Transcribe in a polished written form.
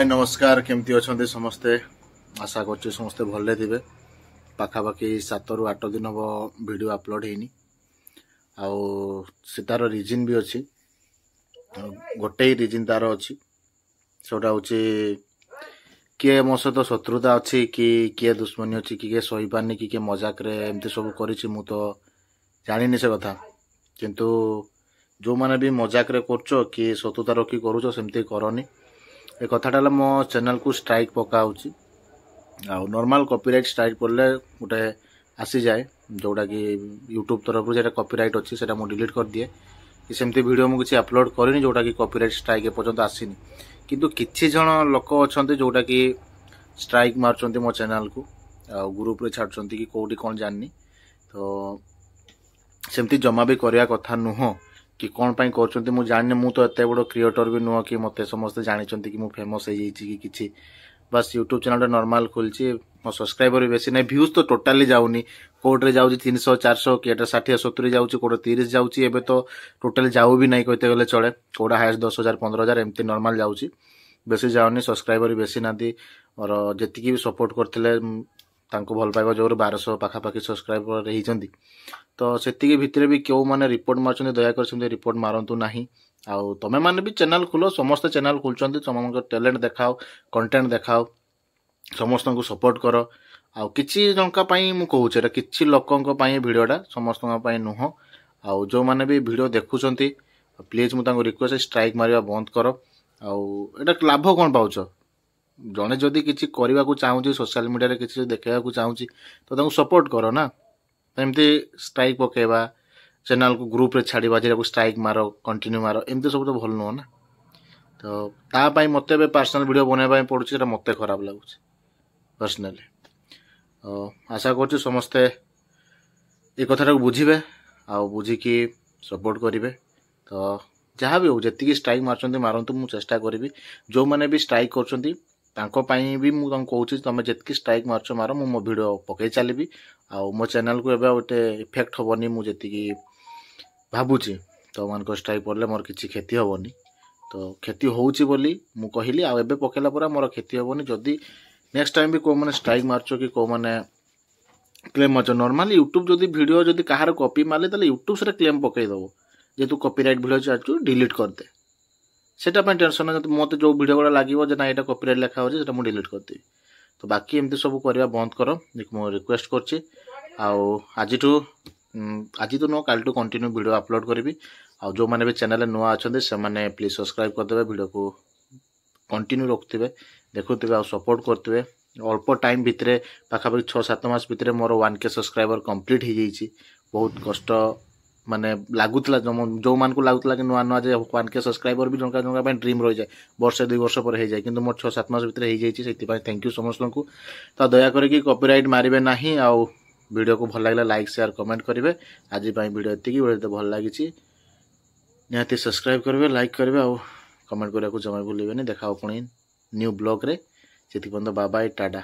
हाय नमस्कार केमती अच्छा समस्ते आशा कर समस्ते भले थे पाखापाखि 7 ରୁ 8 दिन हम वीडियो अपलोड होनी आर रिजन भी अच्छी गोटे ही रिजन तार अच्छी सेटा हूँ किए मो सहित शत्रुता अच्छी कि किए दुश्मनी अच्छी कि सही पारनी कि मजाक एमती सब करी मु तो जानी से कथा किंतु जो मैंने भी मजाक कर कि शत्रुता रखी करुच सेमती करनी ए कथाटा मो चैनल को स्ट्राइक पकाऊँच नॉर्मल कॉपीराइट स्ट्राइक पड़े गोटे आसी जाए जोटा कि यूट्यूब तरफ जो कॉपीराइट अच्छी से डिलीट कर दिए कि सेमती वीडियो मुझे किसी अपलोड करनी जोटा कि कॉपीराइट स्ट्राइक एपर्यंत आसीनी किंतु किछि जण लोक अच्छा जोटा कि स्ट्राइक मार्चंती मो चैनल को ग्रुप रे छाड़चंती कि कोठी कौन जाननी तो सेमती जमा भी करिया कथा नुह कि कौन पाई करचंती मु जाने मु तो एते बड़ क्रिएटर भी नुह कि मते समस्त जानिचंती कि मु फेमस हो जाइछि कि किछि बस यूट्यूब चैनल नॉर्मल खोलछि मो सब्सक्राइबर भी बेसी नै व्यूज तो टोटली जाउनी कोड रे जाउछि 300 400 कि 60 70 जाउछि कोड 30 जाउछि एबे तो टोटली जाउ भी नै कहते गले चले कोडा हाईएस्ट 10,000 15,000 एमती नॉर्मल जाउछि बेसी जाउनी सब्सक्राइबर भी बेसी नांती और जेतिकी भी सपोर्ट करथिले तांको भल पाइबा जोर 1200 पाखापाखि सब्सक्राइबर रहिचंती तो सेतिके भितरे भी क्यों माने रिपोर्ट मारचंती दया कर सेमते रिपोर्ट मारंतु नाही आउ तमे माने भी चैनल खोलो समस्त चैनल खोलचंती समस्त टैलेंट देखाओ कंटेंट देखाओ समस्त को सपोर्ट करो आउ किछि जंका पई मु कहूछ एटा किछि लोकंक पई वीडियोटा समस्त पई नुह आउ जो माने भी वीडियो देखुचंती प्लीज मु तांको रिक्वेस्ट स्ट्राइक मारिया बंद करो आउ एटा लाभ कोन पाउछ जने जदि किछि करिवा को चाहूची सोशल मीडिया रे किछि देखाया को चाहूची तो तांको सपोर्ट करो ना एमती स्ट्राइक पकेबा चैनल को ग्रुप रे छाड़ीबा जे को स्ट्राइक मारो कंटिन्यू मारो एमती सब तो भल नुह ना तो ता पई मते बे पर्सनल वीडियो बनाबा पई पडुची एटा मते खराब लागुची पर्सनली आशा करछु समस्ते ए कथाटा को बुझिबे आ बुझिकी सपोर्ट करिवे तो जहाँ भी हो जति स्ट्राइक मारचंती मारंतु मु चेष्टा करी जो माने भी स्ट्राइक करचंती तांको पई भी मु तांको कहूची तमे जति स्ट्राइक मारचो मारो मु मो वीडियो पकई चलीबी आ मो चैनल को एबे ओटे इफेक्ट होबनी मु जति भाबुची तो मान को स्ट्राइक पड़ले मोर किछि क्षति होबनी तो क्षति होउची बोली मु कहिली आ एबे पकेला पूरा मोर क्षति होबनी जदी नेक्स्ट टाइम भी को माने स्ट्राइक मारचो कि को माने क्लेम मारचो नॉर्मली यूट्यूब जदी वीडियो जदी कहार कॉपी मारले तले यूट्यूब से क्लेम पकई दबो जे तू कॉपीराइट वीडियो चाचू डिलीट कर दे सेटा पे टेंशन न मते जो वीडियो गुडा लागिवो जे ना एटा कॉपीराइट लिखा हो सेटा मु डिलीट कर दे तो बाकी एमती सब करबा बंद करो मु रिक्वेस्ट करछि आज तो नो काल टू कंटिन्यू वीडियो अपलोड करी जो माने भी चैनल नुआ अच्छा से माने प्लीज सब्सक्राइब कर देबे वीडियो को कंटिन्यू रखुवे देखुवे आ सपोर्ट करते अल्प टाइम भितरे पाखापाखि 6-7 मास भितरे मोर 1K सब्सक्राइबर कंप्लीट हो जाइए बहुत कष्ट माने लागुतला जो मान को लागुतला कि नुआ नुआ जे 1K सब्सक्राइबर भी जंका जंका ड्रीम रही जाए वर्ष 2 वर्ष पर हो जाए किंतु मोर 6-7 मास भितर हो जाइए से थैंक यू समस्त को तो दया करके कॉपीराइट मारिबे नाही आ वीडियो को भल लागला लाइक शेयर कमेंट करेंगे आज वीडियो एति वीडियो भल लगी निहाती सब्सक्राइब करेंगे लाइक करेंगे आ कमेंट करने को जमा भूलें देखा पुणी न्यू ब्लॉग रे से बाय बाय टाटा।